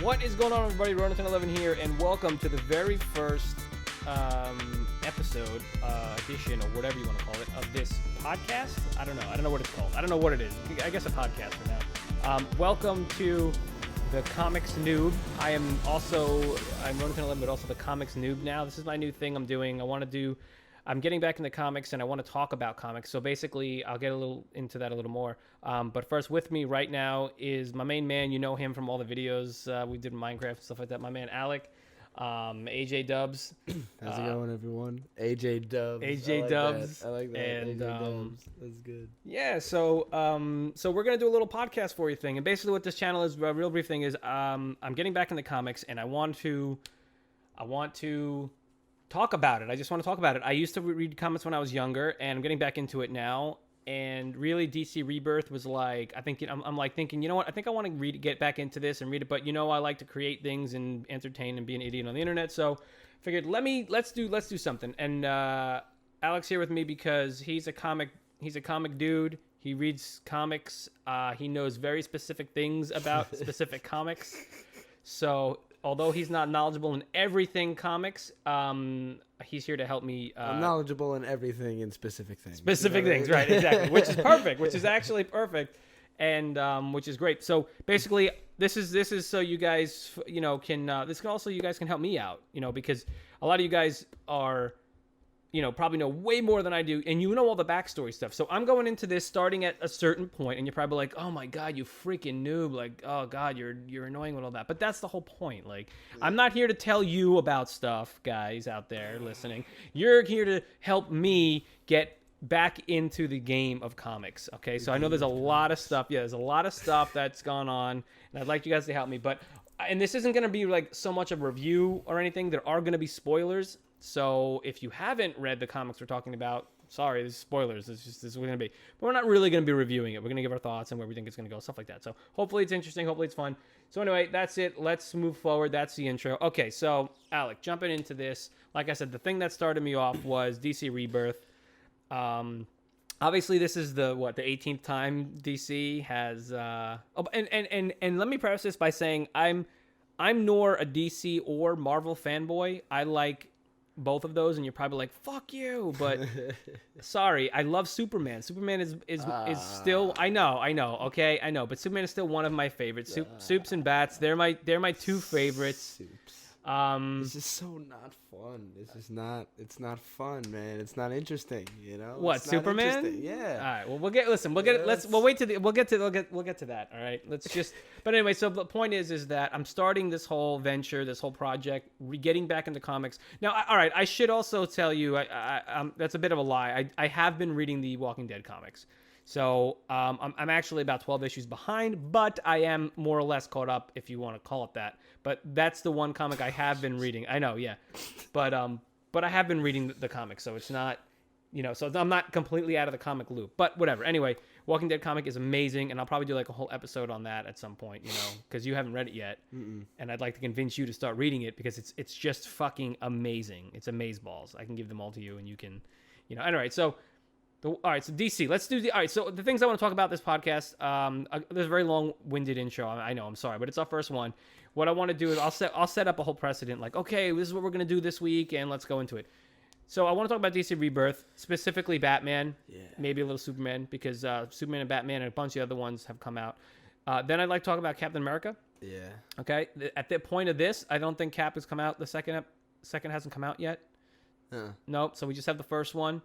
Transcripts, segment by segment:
What is going on, everybody? Ronan1011 here, and welcome to the very first episode, edition, or whatever you want to call it, of this podcast. I don't know what it's called. I don't know what it is. I guess a podcast for now. Welcome to the Comics Noob. I'm Ronan1011, but also the Comics Noob now. This is my new thing I'm doing. I'm getting back into comics, and I want to talk about comics. So basically, I'll get a little into that a little more. But first, with me right now is my main man. You know him from all the videos we did in Minecraft and stuff like that. My man Alec, AJ Dubs. How's it going, everyone? AJ Dubs. AJ Dubs. I like that. And AJ Dubs. That's good. Yeah. So we're gonna do a little podcast for you thing, and basically what this channel is, a real brief thing is, I'm getting back into comics, and I want to talk about it. I just want to talk about it. I used to read comics when I was younger, and I'm getting back into it now. And really, DC Rebirth was like, I think I'm like thinking, you know what? I think I want to get back into this and read it. But you know, I like to create things and entertain and be an idiot on the internet. So, figured let's do something. And Alex here with me because he's a comic dude. He reads comics. He knows very specific things about specific comics. So, although he's not knowledgeable in everything comics, he's here to help me. I'm knowledgeable in everything in specific things. Specific things, right, exactly. Which is perfect, which is actually perfect, and which is great. So basically, this is so you guys, you know, can, this can also, you guys can help me out, you know, because a lot of you guys are, you know, probably know way more than I do, and you know all the backstory stuff. So I'm going into this starting at a certain point, and you're probably like, oh my God, you freaking noob. Like, oh God, you're annoying with all that. But that's the whole point. Like, I'm not here to tell you about stuff, guys out there listening. You're here to help me get back into the game of comics, okay? So I know there's a lot of stuff. Yeah, there's a lot of stuff that's gone on, and I'd like you guys to help me. And this isn't going to be like so much of a review or anything. There are going to be spoilers. So if you haven't read the comics we're talking about, sorry, this is spoilers. This is what we're going to be. But we're not really going to be reviewing it. We're going to give our thoughts and where we think it's going to go, stuff like that. So hopefully it's interesting. Hopefully it's fun. So anyway, that's it. Let's move forward. That's the intro. Okay, so Alec, jumping into this. Like I said, the thing that started me off was DC Rebirth. Obviously, this is the 18th time DC has... and let me preface this by saying I'm nor a DC or Marvel fanboy. I like both of those, and you're probably like, fuck you, but sorry, I love Superman. Superman is still, I know, okay, I know, but Superman is still one of my favorites. Soups and Bats, they're my two favorites. Soups. This is so not fun. It's not fun, man. It's not interesting, you know? What, Superman? Yeah. All right, well, we'll get to that, all right? But anyway, so the point is that I'm starting this whole venture, this whole project, getting back into comics. Now, all right, I should also tell you, that's a bit of a lie. I have been reading the Walking Dead comics. So I'm actually about 12 issues behind, but I am more or less caught up, if you want to call it that. But that's the one comic I have been reading. I know, yeah. But I have been reading the comics, so it's not, you know, so I'm not completely out of the comic loop. But whatever. Anyway, Walking Dead comic is amazing, and I'll probably do like a whole episode on that at some point, you know, because you haven't read it yet. Mm-mm. And I'd like to convince you to start reading it because it's just fucking amazing. It's amazeballs. I can give them all to you, and you can, you know. Anyway, so... All right, so DC, let's do all right, so the things I want to talk about this podcast, there's a very long-winded intro, I know, I'm sorry, but it's our first one. What I want to do is I'll set up a whole precedent, like, okay, this is what we're going to do this week, and let's go into it. So I want to talk about DC Rebirth, specifically Batman, maybe a little Superman, because Superman and Batman and a bunch of other ones have come out. Then I'd like to talk about Captain America. Yeah. Okay, at the point of this, I don't think Cap has come out. The second hasn't come out yet. Nope, so we just have the first one.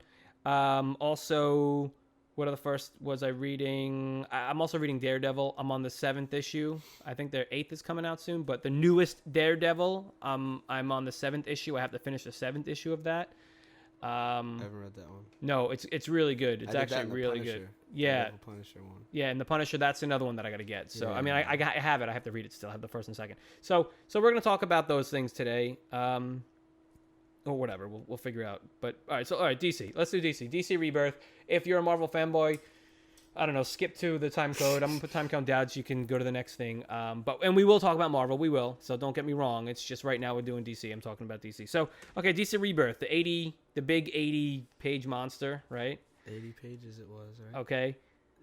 Also, what are the first was I reading? I'm also reading Daredevil. I'm on the 7th issue. I think their 8th is coming out soon, but the newest Daredevil, I'm on the 7th issue. I have to finish the 7th issue of that. I haven't read that one. No, it's really good. It's actually really good. Yeah. The Punisher one. Yeah, and the Punisher, that's another one that I got to get. So, yeah, I mean, I have it. I have to read it still. I have the first and second. So we're going to talk about those things today. Or whatever, we'll figure out. But all right, DC. Let's do DC. DC Rebirth. If you're a Marvel fanboy, I don't know, skip to the time code. I'm gonna put time count down so you can go to the next thing. And we will talk about Marvel. We will. So don't get me wrong. It's just right now we're doing DC. I'm talking about DC. So okay, DC Rebirth, the big 80-page monster, right? 80 pages it was, right? Okay.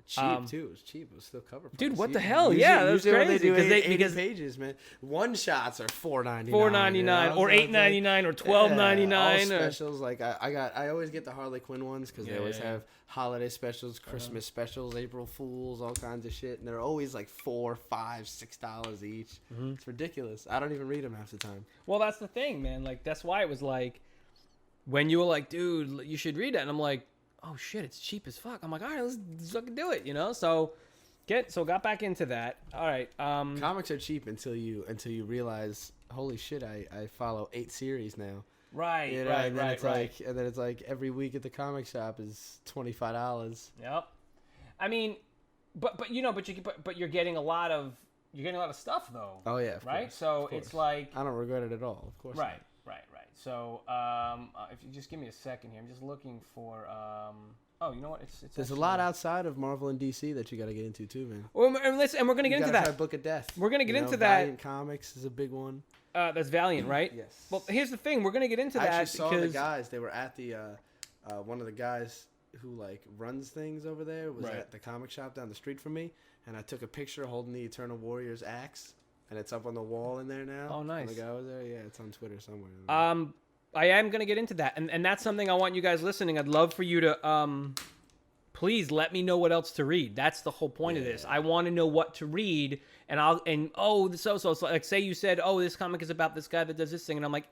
Cheap too. It was cheap. It was still cover price. Dude, what the hell? Yeah, that's crazy. Because pages, man. One shots are $4.99. $4.99 or $8.99 or $12.99. All specials. Like I always get the Harley Quinn ones because they always have holiday specials, Christmas specials, April Fools, all kinds of shit, and they're always like $4, $5, $6 each. It's ridiculous. I don't even read them half the time. Well, that's the thing, man. Like that's why it was like when you were like, dude, you should read that, and I'm like, oh shit, it's cheap as fuck. I'm like, all right, let's fucking do it, you know? So got back into that. All right. Comics are cheap until you realize, holy shit, I follow 8 series now. Right, you know, right, and then right, it's right. Like, and then it's like every week at the comic shop is $25. Yep. I mean, but you're getting a lot of stuff though. Oh yeah, right. Course, so it's like I don't regret it at all. Of course. Right. So if you just give me a second here, I'm just looking for. Oh, you know what? There's a lot outside of Marvel and DC that you got to get into too, man. Well, and we're gonna get into that. Try Book of Death. We're gonna get into that. Valiant Comics is a big one. That's Valiant, right? Yes. Well, here's the thing. We're gonna get into that. I actually saw the guys. They were at the one of the guys who like runs things over there was at the comic shop down the street from me, and I took a picture holding the Eternal Warrior's axe, and it's up on the wall in there now. Oh, nice. And the guy was there. Yeah, it's on Twitter somewhere. I am going to get into that. And that's something I want you guys listening. I'd love for you to please let me know what else to read. That's the whole point of this. I want to know what to read. And so like say you said, oh, this comic is about this guy that does this thing. And I'm like,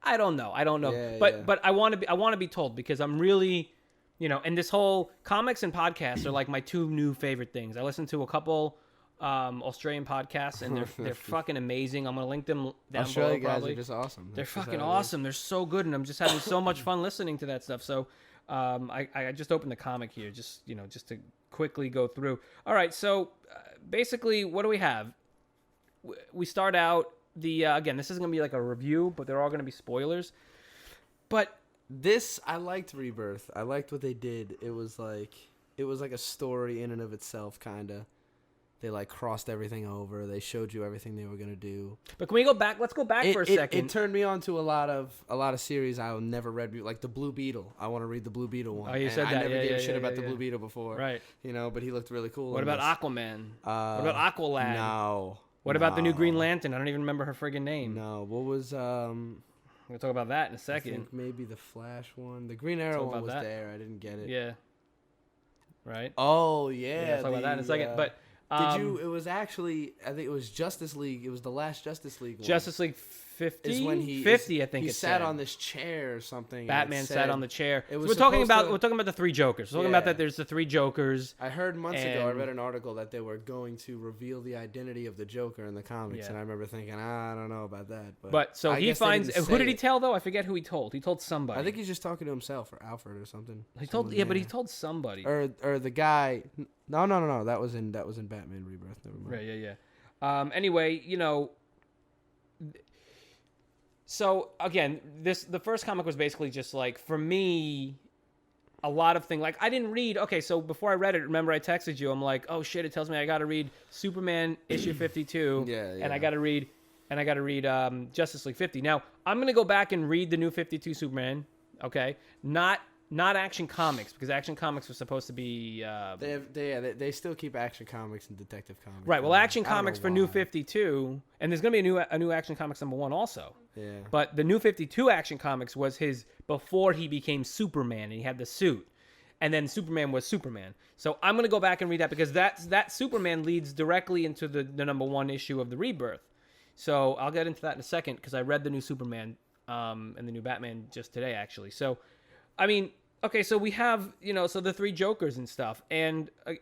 I don't know. Yeah, but I want to be told because I'm really, and this whole comics and podcasts are like my 2 new favorite things. I listen to a couple Australian podcasts, and they're fucking amazing. I'm gonna link them down Australia below. Probably. Guys are just awesome. They're fucking awesome. They're so good, and I'm just having so much fun listening to that stuff. So, I just opened the comic here, just to quickly go through. All right, so basically, what do we have? We start out again. This isn't gonna be like a review, but they're all gonna be spoilers. But I liked Rebirth. I liked what they did. It was like a story in and of itself, kinda. They like crossed everything over. They showed you everything they were gonna do. But can we go back? Let's go back for a second. It turned me on to a lot of series I never read, like the Blue Beetle. I want to read the Blue Beetle one. Oh, you said that. I never gave a shit about the Blue Beetle before. Right. But he looked really cool. What about Aquaman? What about Aqualad? No. What about the new Green Lantern? I don't even remember her friggin' name. No. What was We'll talk about that in a second. I think maybe the Flash one. The Green Arrow one was there. I didn't get it. Yeah. Right. Oh yeah. We'll talk about that in a second. But it was actually, I think it was Justice League. It was the last Justice League one. Justice League 50? Is when 50, I think he sat on this chair or something. Batman sat on the chair. It was we're talking about the 3 Jokers. We're talking about that there's the 3 Jokers. I heard months ago, I read an article that they were going to reveal the identity of the Joker in the comics, and I remember thinking, I don't know about that. But so he finds, who did he tell though? I forget who he told. He told somebody. I think he's just talking to himself or Alfred or something. But he told somebody. Or the guy. No. That was in Batman Rebirth. Never mind. Right. Yeah. Anyway, so again, the first comic was basically just like, for me, a lot of things. Like I didn't read. Okay, so before I read it, remember I texted you. I'm like, oh shit! It tells me I got to read Superman issue 52. Yeah. And I got to read Justice League 50. Now I'm gonna go back and read the new 52 Superman. Okay, not Action Comics, because Action Comics was supposed to be. They still keep Action Comics and Detective Comics. Right. Well, Action Comics for New 52, and there's gonna be a new Action Comics #1 also. Yeah. But the New 52 Action Comics was his before he became Superman and he had the suit, and then Superman was Superman. So I'm gonna go back and read that because that Superman leads directly into the #1 issue of the Rebirth. So I'll get into that in a second because I read the new Superman and the new Batman just today actually. So, I mean. Okay, so we have, so the 3 Jokers and stuff, and, I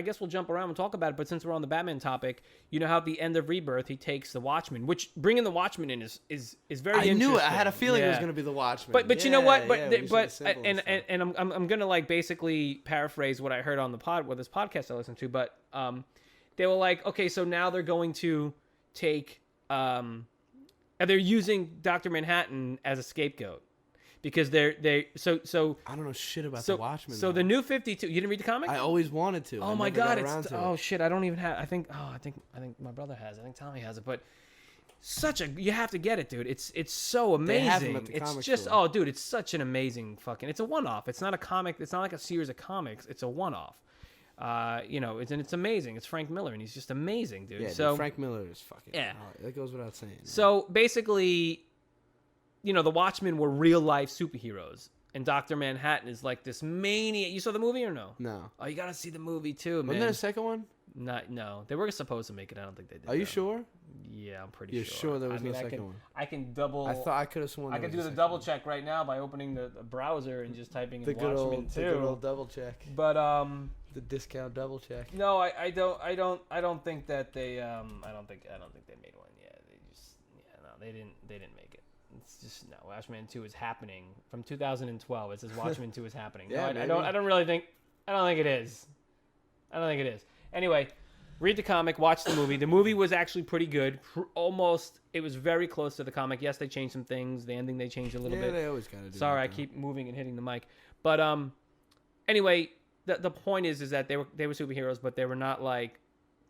guess we'll jump around and talk about it, but since we're on the Batman topic, how at the end of Rebirth, he takes the Watchmen, which bringing the Watchmen in is very interesting. I knew it. I had a feeling it was going to be the Watchmen. But you know what? And I'm going to, like, basically paraphrase what I heard on this podcast I listened to, but they were like, okay, so now they're going to take, they're using Dr. Manhattan as a scapegoat. Because so I don't know shit about the Watchmen. So the new 52, you didn't read the comic? I always wanted to. Oh my god, shit, I don't even have. I think my brother has. I think Tommy has it, but you have to get it, dude. It's so amazing. They have them at the it's comic just store. Dude, it's such an amazing fucking. It's a one-off. It's not a comic. It's not like a series of comics. It's a one-off. It's amazing. It's Frank Miller, and he's just amazing, dude. Yeah, so dude, Frank Miller is fucking. Yeah, that goes without saying. Man. So basically, the Watchmen were real life superheroes, and Dr. Manhattan is like this maniac. You saw the movie or no? No. Oh, you gotta see the movie too, man. Wasn't there a second one? No. They were supposed to make it. I don't think they did. Are you sure? Yeah, I'm pretty You're sure there was no second one? I can double. I thought I could have sworn. I could do the double check right now by opening the browser and just typing in Watchmen 2. The good old double check. But the discount double check. No, I don't think that they I don't think they made one yet. They didn't make it. It's just no. Watchmen 2 is happening from 2012. It says Watchmen 2 is happening. Yeah, no, I don't think it is. I don't think it is. Anyway, read the comic, watch the movie. The movie was actually pretty good. It was very close to the comic. Yes, they changed some things. The ending they changed a little bit. Yeah, they always gotta do. Sorry, I keep moving and hitting the mic. But anyway, the point is that they were superheroes, but they were not like,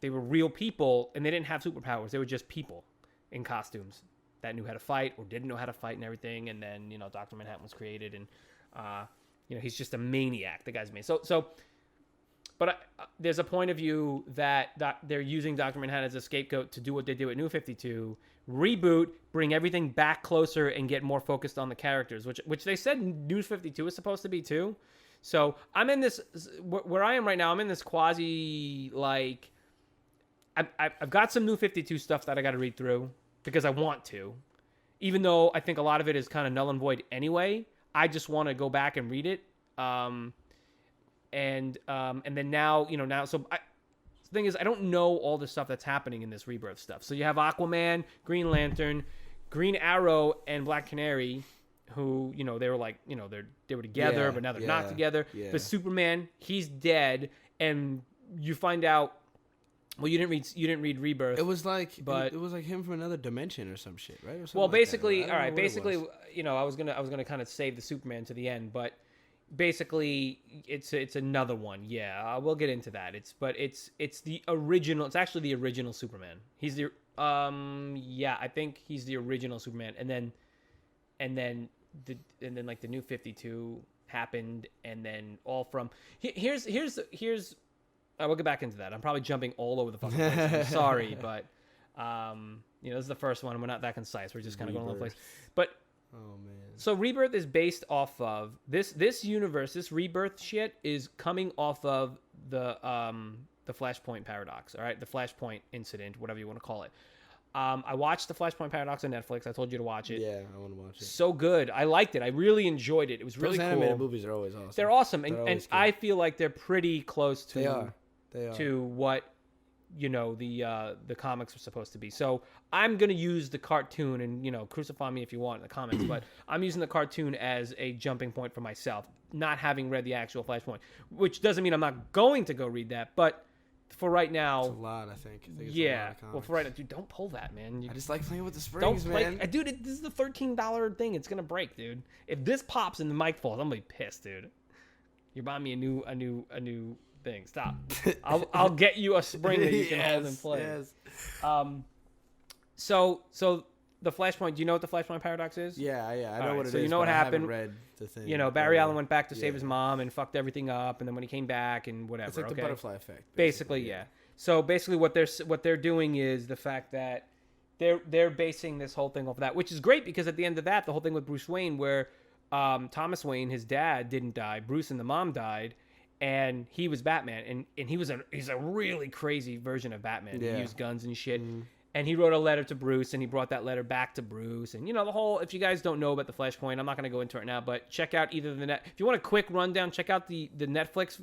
they were real people, and they didn't have superpowers. They were just people in costumes that knew how to fight or didn't know how to fight and everything. And then Dr. Manhattan was created, and he's just a maniac. The guy's amazing. But there's a point of view that they're using Dr. Manhattan as a scapegoat to do what they do at New 52, reboot, bring everything back closer, and get more focused on the characters, which they said New 52 is supposed to be too. So I'm in this, where I am right now, I'm in this quasi, like, I've got some New 52 stuff that I got to read through because I want to. Even though I think a lot of it is kind of null and void anyway, I just want to go back and read it. And then now, so the thing is, I don't know all the stuff that's happening in this Rebirth stuff. So you have Aquaman, Green Lantern, Green Arrow, and Black Canary, who, they were like, they were together, but now they're not together. Yeah. But Superman, he's dead, and you find out, well, you didn't read Rebirth. It was like him from another dimension or some shit, right? Well, basically, all right, basically, I was gonna kind of save the Superman to the end, but basically it's another one. Yeah, we'll get into that. It's the original. It's actually the original Superman. He's the I think he's the original Superman, and then like the New 52 happened, and then all from here's we'll get back into that. I'm probably jumping all over the fucking place. I'm sorry, but this is the first one. We're not that concise. We're just kind of going all over the place. But oh man. So Rebirth is based off of this universe. This Rebirth shit is coming off of the Flashpoint paradox. All right, the Flashpoint incident, whatever you want to call it. I watched the Flashpoint paradox on Netflix. I told you to watch it. Yeah, I want to watch it. So good. I liked it. I really enjoyed it. It was really cool. Those animated movies are always awesome. They're awesome, and I feel like they're pretty close to. They are. To what the comics are supposed to be. So I'm gonna use the cartoon, and crucify me if you want in the comments, but I'm using the cartoon as a jumping point for myself, not having read the actual Flashpoint, which doesn't mean I'm not going to go read that, but for right now, it's a lot. I think it's yeah. a lot of comics. Well, for right now, dude, don't pull that, man. I just like playing with the springs, man. Dude, this is the $13 thing. It's gonna break, dude. If this pops and the mic falls, I'm gonna be pissed, dude. You're buying me a new thing. Stop. I'll get you a spring that you can hold in place. Yes. So the Flashpoint. Do you know what the Flashpoint paradox is? Yeah. I know what it is. So you know what happened. I haven't read the thing. Barry Allen went back to save his mom and fucked everything up, and then when he came back and whatever. It's like the butterfly effect. Basically, yeah. So basically, what they're doing is the fact that they're basing this whole thing off of that, which is great because at the end of that, the whole thing with Bruce Wayne, where Thomas Wayne, his dad, didn't die. Bruce and the mom died. And he was Batman, and he's a really crazy version of Batman. Yeah. He used guns and shit. Mm. And he wrote a letter to Bruce, and he brought that letter back to Bruce. And the whole. If you guys don't know about the Flashpoint, I'm not going to go into it now, but check out either if you want a quick rundown, check out the Netflix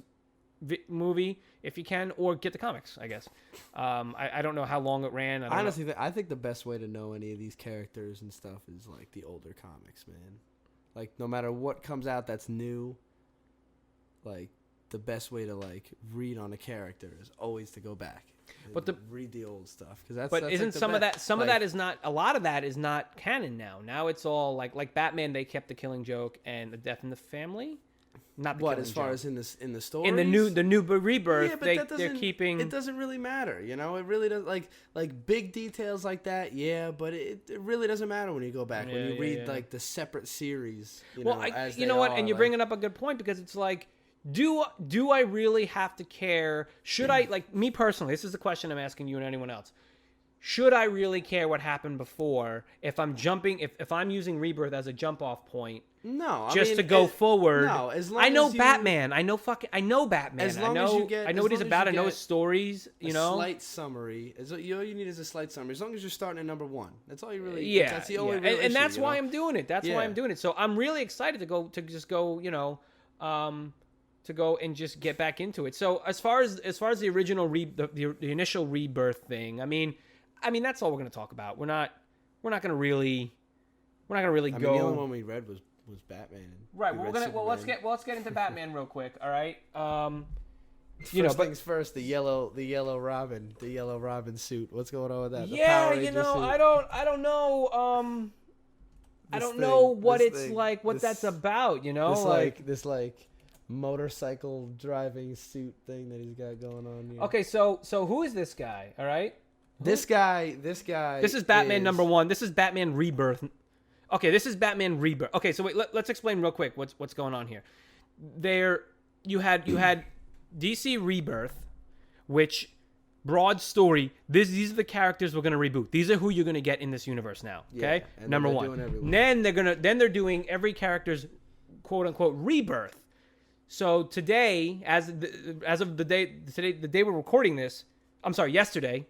movie if you can, or get the comics. I guess. I don't know how long it ran. Honestly, I think the best way to know any of these characters and stuff is like the older comics, man. Like no matter what comes out that's new, like. The best way to like read on a character is always to go back, but read the old stuff because that's. But that's isn't like some of that? Some of that is not. A lot of that is not canon now. Now it's all like Batman. They kept the Killing Joke and the Death in the Family. Not the what Killing as far Joke. as in the story. In the new Rebirth, yeah, they're keeping. It doesn't really matter, It really does like big details like that. Yeah, but it really doesn't matter when you go back when you read like the separate series. You know what? And you're bringing up a good point because it's like. do I really have to care? Should I, like, me personally, this is the question I'm asking you and anyone else. Should I really care what happened before if I'm jumping, if I'm using Rebirth as a jump off point? No, to go forward. No, as long I know as Batman. I know Batman. As long as you get, I know what he's about. I know his stories. You know, slight summary. All you need is a slight summary. As long as you're starting at number 1, that's all you really. Yeah, that's the only real and issue, that's why I'm doing it. That's why I'm doing it. So I'm really excited to go. You know, to go and just get back into it. So as far as the original the initial Rebirth thing, I mean that's all we're gonna talk about. We're not gonna really go. The only one we read was Batman. Right. Well, let's get into Batman real quick. All right. First things first. The yellow Robin suit. What's going on with that? Yeah, I don't know. I don't know what it's like. What that's about. You know, this motorcycle driving suit thing that he's got going on here. Okay, so who is this guy? All right. This guy. This is Batman number 1. This is Batman Rebirth. Okay, this is Batman Rebirth. Okay, so wait, let's explain real quick what's going on here. You had DC Rebirth, which broad story. These are the characters we're gonna reboot. These are who you're gonna get in this univerce now. Okay, number 1. Then they're doing every character's quote unquote rebirth. So today, as of the day we're recording this, I'm sorry, yesterday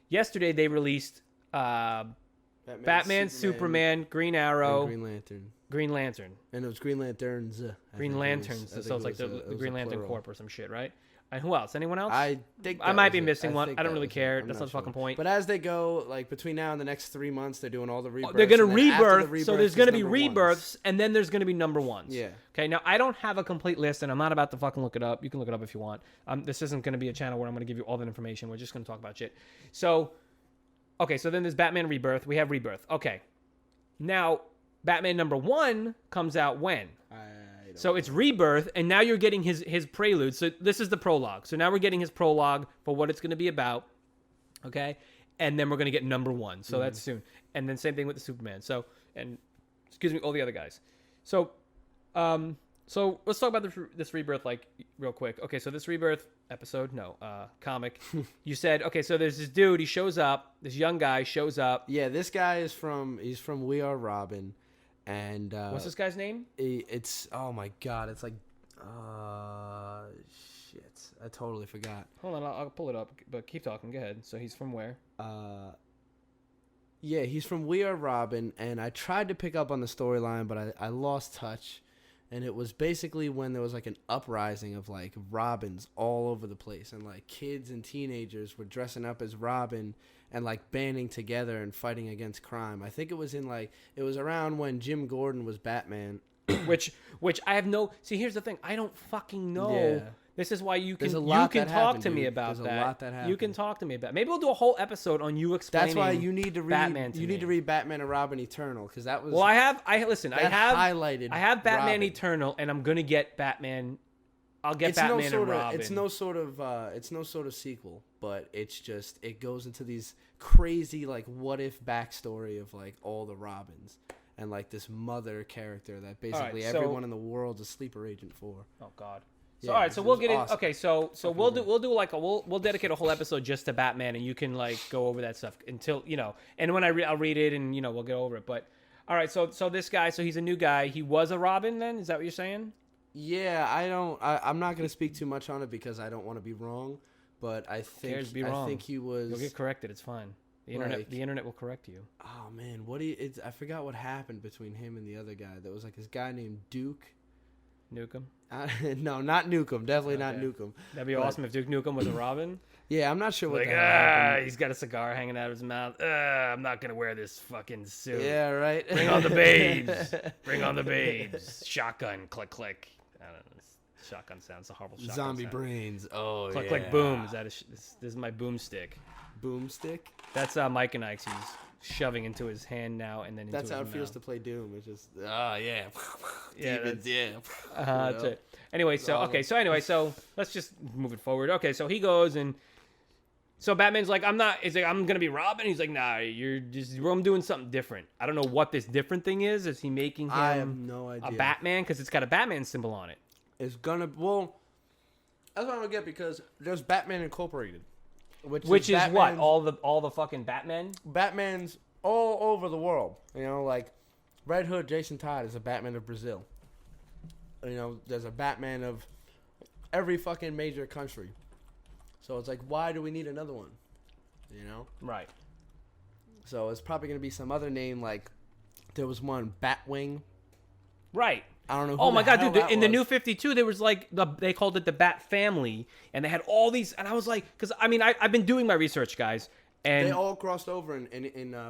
they released Batman, Superman, Green Arrow, Green Lantern. And it was Green Lanterns. Green Lanterns. So it's like the Green Lantern Corp or some shit, right? And who else? Anyone else? I might be missing one. I don't really care. That's not the fucking point. But as they go, like between now and the next 3 months, they're doing all the rebirths. They're going to rebirth. So there's going to be rebirths, and then there's going to be number 1s. Yeah. Okay. Now I don't have a complete list, and I'm not about to fucking look it up. You can look it up if you want. This isn't going to be a channel where I'm going to give you all that information. We're just going to talk about shit. So, okay. So then there's Batman Rebirth. We have Rebirth. Okay. Now Batman number 1 comes out when? So it's Rebirth, and now you're getting his prelude. So this is the prologue. So now we're getting his prologue for what it's going to be about, okay? And then we're going to get number 1. So that's soon. And then same thing with the Superman. So, and excuse me, all the other guys. So let's talk about this Rebirth, like, real quick. Okay, so this Rebirth comic. You said, okay, so there's this dude. He shows up. This young guy shows up. Yeah, this guy he's from We Are Robin. And what's this guy's name? It's oh my god, it's like shit. I totally forgot. Hold on, I'll pull it up, but keep talking. Go ahead. So he's from where? Yeah, he's from We Are Robin, and I tried to pick up on the storyline, but I lost touch. And it was basically when there was like an uprising of like Robins all over the place, and like kids and teenagers were dressing up as Robin and like banding together and fighting against crime. I think it was around when Jim Gordon was Batman. which I have no. See, here's the thing. I don't fucking know. Yeah. This is why you can talk to me about that. There's a lot that happened. You can talk to me about. Maybe we'll do a whole episode on you explaining. That's why you need to read Batman. You need to read Batman and Robin Eternal, because that was. Well, I have highlighted. I have Batman Robin. Eternal, and I'm gonna get Batman. I'll get Batman and Robin. It's no sort of sequel, but it's just it goes into these crazy like what if backstory of like all the Robins. And like this mother character that basically everyone in the world's a sleeper agent for. Oh God. So, all right, so we'll get awesome. Okay, so we'll do like we'll dedicate a whole episode just to Batman, and you can like go over that stuff until and when I'll read it, and we'll get over it. But all right, so this guy, so he's a new guy. He was a Robin, then is that what you're saying? Yeah, I'm not gonna speak too much on it because I don't want to be wrong, but I think he was. You'll get corrected. It's fine. The internet will correct you. Oh man, I forgot what happened between him and the other guy. There was like this guy named Duke Nukem. No, not Nukem. Definitely not Nukem. That'd be awesome if Duke Nukem was a Robin. Yeah, I'm not sure what happened. He's got a cigar hanging out of his mouth. I'm not gonna wear this fucking suit. Yeah, right. Bring on the babes. Bring on the babes. Shotgun. Click click. I don't know. Shotgun sounds a horrible shotgun Zombie sound. brains. Oh, click yeah. click boom. This is my boomstick. Boomstick? That's Mike and Ike's. He's shoving into his hand now and then into his mouth. That's how it feels to play Doom. It's just yeah. Demons, that's it. Anyway, so let's just move it forward. Okay, so he goes and so Batman's like, I'm gonna be Robin. He's like, nah, I'm doing something different. I don't know what this different thing is. Is he making him I have no idea. a Batman? Because it's got a Batman symbol on it. is gonna that's what I don't get because there's Batman Incorporated, which is what all the fucking Batman. Batman's all over the world. You know, like Red Hood, Jason Todd is a Batman of Brazil. You know, there's a Batman of every fucking major country. So it's like, why do we need another one? You know? Right. So it's probably going to be some other name, like there was one, Batwing. Right. I don't know who Oh my god, dude! In the was. New 52, there was like they called it the Bat Family, and they had all these. And I was like, because I mean, I've been doing my research, guys, and they all crossed over in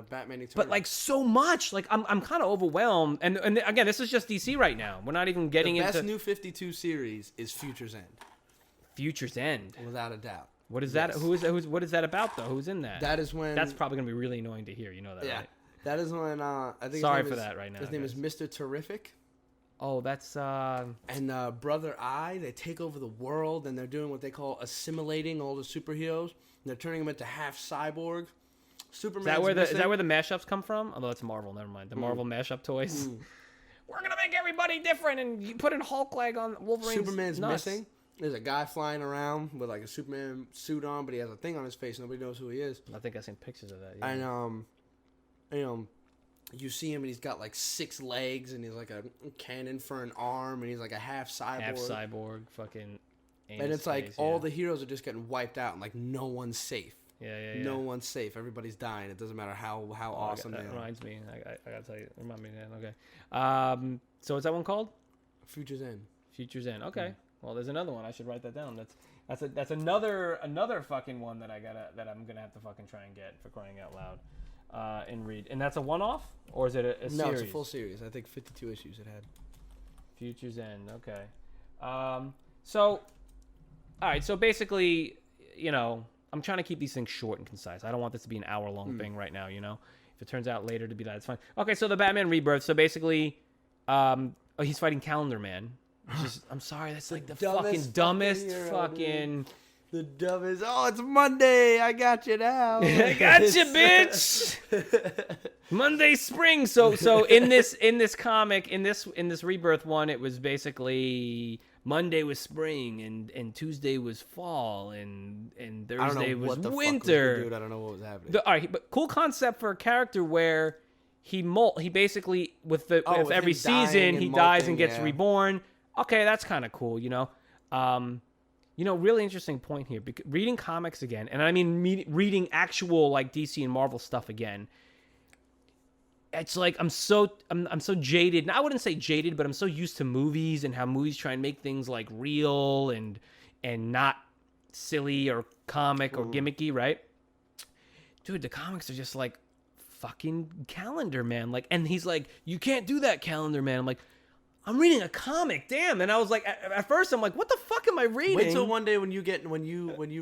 Batman Eternal. But like so much, like I'm kind of overwhelmed. And again, this is just DC right now. We're not even getting into the best New 52 series is Future's End. Future's End, without a doubt. What is that? What is that about though? Who's in that? That is when. That's probably gonna be really annoying to hear. You know that, right? That is when I think. Sorry for that right now. His name is Mr. Terrific. Oh, that's And Brother Eye, they take over the world, and they're doing what they call assimilating all the superheroes. And they're turning them into half cyborg. Superman. Is that where the mashups come from? Although it's Marvel, never mind. The Marvel mashup toys. We're gonna make everybody different, and you put in Hulk leg on Wolverine. Superman's missing. There's a guy flying around with like a Superman suit on, but he has a thing on his face. Nobody knows who he is. I think I've seen pictures of that. Yeah. And you see him, and he's got like 6 legs, and he's like a cannon for an arm, and he's like a half cyborg. Fucking. And it's like all the heroes are just getting wiped out, and like no one's safe. Yeah. No one's safe. Everybody's dying. It doesn't matter how awesome they are. That reminds me. I gotta tell you. Remind me then. Okay. So what's that one called? Future's End. Future's End. Okay. Well, there's another one. I should write that down. That's another fucking one that I'm gonna have to fucking try and get, for crying out loud. And read. And that's a one-off? Or is it a series? No, it's a full series. I think 52 issues it had. Future's End. Okay. So, all right. So basically, you know, I'm trying to keep these things short and concise. I don't want this to be an hour-long thing right now, you know? If it turns out later to be that, it's fine. Okay, so the Batman Rebirth. So basically, he's fighting Calendar Man. I'm sorry, that's like the fucking dumbest fucking... The dumbest. Oh, it's Monday. I got you now. I got you, bitch. Monday spring. So in this comic, in this Rebirth one, it was basically Monday was spring and Tuesday was fall and Thursday was winter. Dude, I don't know what was happening. All right, but cool concept for a character where he basically with every season he dies and gets reborn. Okay, that's kind of cool, you know. You know, really interesting point here. Because reading comics again, and I mean reading actual like DC and Marvel stuff again. It's like I'm so jaded. And I wouldn't say jaded, but I'm so used to movies and how movies try and make things like real and not silly or comic or gimmicky, right? Dude, the comics are just like fucking Calendar Man. Like, and he's like, you can't do that, Calendar Man. I'm like, I'm reading a comic, damn. And I was like, at first, I'm like, what the fuck am I reading? Wait till one day when you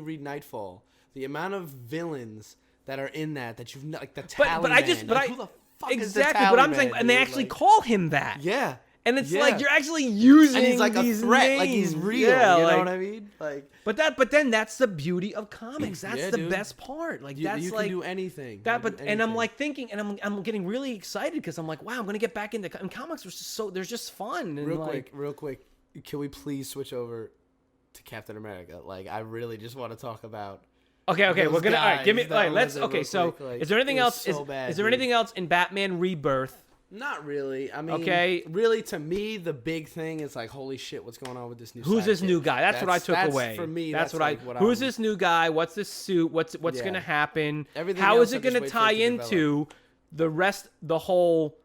read Nightfall, the amount of villains that are in that you've like the Tally Man. Who the fuck is the Tally but I'm Man, saying, and they actually call him that. Yeah. And it's like you're actually using and he's like these a threat, names. like he's real. Yeah, you know what I mean? Like, but then that's the beauty of comics. That's the dude. best part. Like you that's can like do anything. and I'm like thinking, and I'm getting really excited because I'm like, wow, I'm gonna get back into and comics. Are just they're just fun. And real quick, can we please switch over to Captain America? Like, I really just want to talk about. Okay, we're gonna. All right, give me. All right, let's. Okay, so like, is there anything else? So bad, is there anything else in Batman Rebirth? Not really. I mean, really, to me, the big thing is like, holy shit, what's going on with this new? Who's this new guy? That's what I took that's, away. For me, that's what who's this new guy? What's this suit? What's gonna happen? Everything How else is it gonna tie into the whole?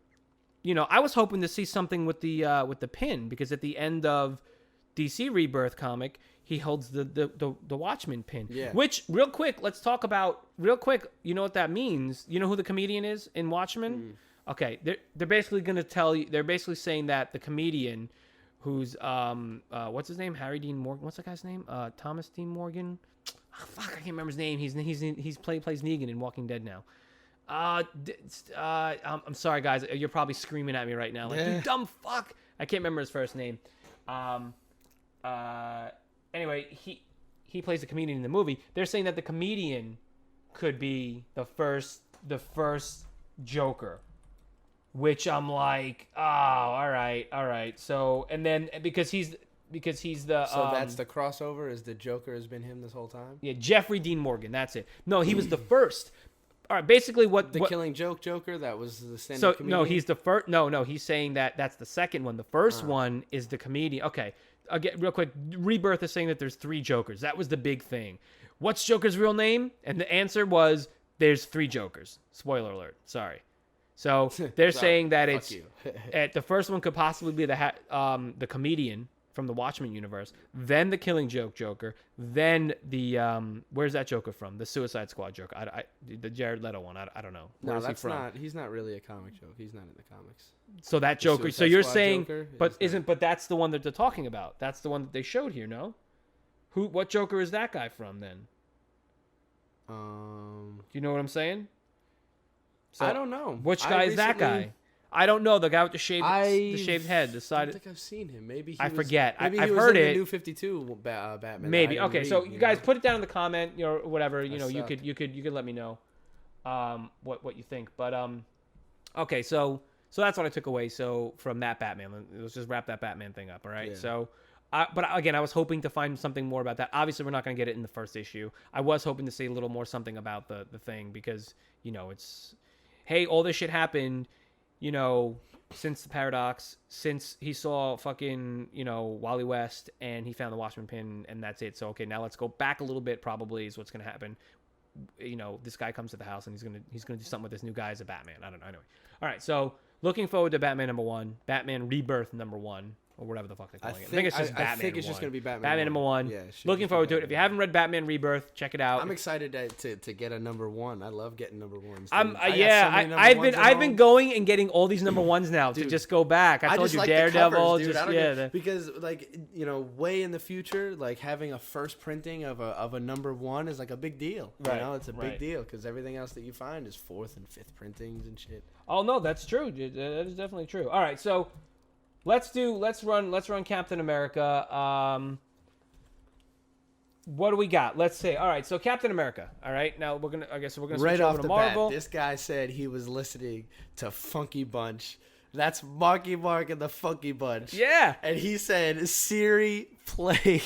You know, I was hoping to see something with the pin, because at the end of DC Rebirth comic, he holds the Watchmen pin. Yeah. Which, real quick, let's talk about real quick. You know what that means? You know who the comedian is in Watchmen? Okay, they're basically gonna tell you. They're basically saying that the comedian, who's what's his name? Harry Dean Morgan. What's that guy's name? Thomas Dean Morgan. Oh, fuck, I can't remember his name. Plays Negan in Walking Dead now. I'm sorry, guys. You're probably screaming at me right now, like, you dumb fuck. I can't remember his first name. Anyway, he plays the comedian in the movie. They're saying that the comedian could be the first Joker, which I'm like, oh, all right. So, and then because because he's the. So that's the crossover. Is the Joker has been him this whole time? Yeah, Jeffrey Dean Morgan. That's it. No, he was the first. All right, basically what Killing Joke Joker, that was the stand-up so comedian? no, he's the first. No, he's saying that's the second one. The first one is the comedian. Okay, again, real quick, Rebirth is saying that there's 3 Jokers. That was the big thing. What's Joker's real name? And the answer was there's 3 Jokers. Spoiler alert. Sorry. So they're saying that it's the first one could possibly be the comedian from the Watchmen universe, then the Killing Joke Joker, then the where's that Joker from? The Suicide Squad Joker. The Jared Leto one. I don't know. No, that's not. He's not really a comic joke. He's not in the comics. So that Joker. So you're saying, Joker but that's the one that they're talking about. That's the one that they showed here. No, what Joker is that guy from then? Do you know what I'm saying? So, I don't know. Which guy is that guy? I don't know. The guy with the shaved head. I don't think I've seen him. Maybe I forget. Maybe I've he was heard in it. The New 52 Batman. Maybe. Okay. Read, So you guys put it down in the comment, or whatever. You suck. you could let me know, what you think. But okay. So that's what I took away. So from that Batman, let's just wrap that Batman thing up. All right. Yeah. So. But again, I was hoping to find something more about that. Obviously, we're not going to get it in the first issue. I was hoping to see a little more something about the thing because, it's, hey, all this shit happened, since the Paradox, since he saw fucking, Wally West and he found the Watchman pin and that's it. So, okay, now let's go back a little bit probably is what's going to happen. This guy comes to the house and he's going to do something with this new guy as a Batman. I don't know. Anyway. All right, so looking forward to Batman #1, Batman Rebirth #1. Or whatever the fuck they're calling it. I think it's just Batman. I think it's just going to be Batman. Batman #1. Yeah, looking forward to it. If you haven't read Batman Rebirth, check it out. I'm excited to get a #1. I love getting #1s. I've been going and getting all these #1s now to just go back. I told you like Daredevil. The covers, because way in the future, like having a first printing of a #1 is like a big deal. Right. It's a big deal because everything else that you find is 4th and 5th printings and shit. Oh no, that's true. That is definitely true. All right, so. Let's run Captain America. What do we got? Let's see. All right, so Captain America. All right, now we're gonna switch over to Marvel. Bat, this guy said he was listening to Funky Bunch. That's Marky Mark and the Funky Bunch. Yeah, and he said, "Siri, play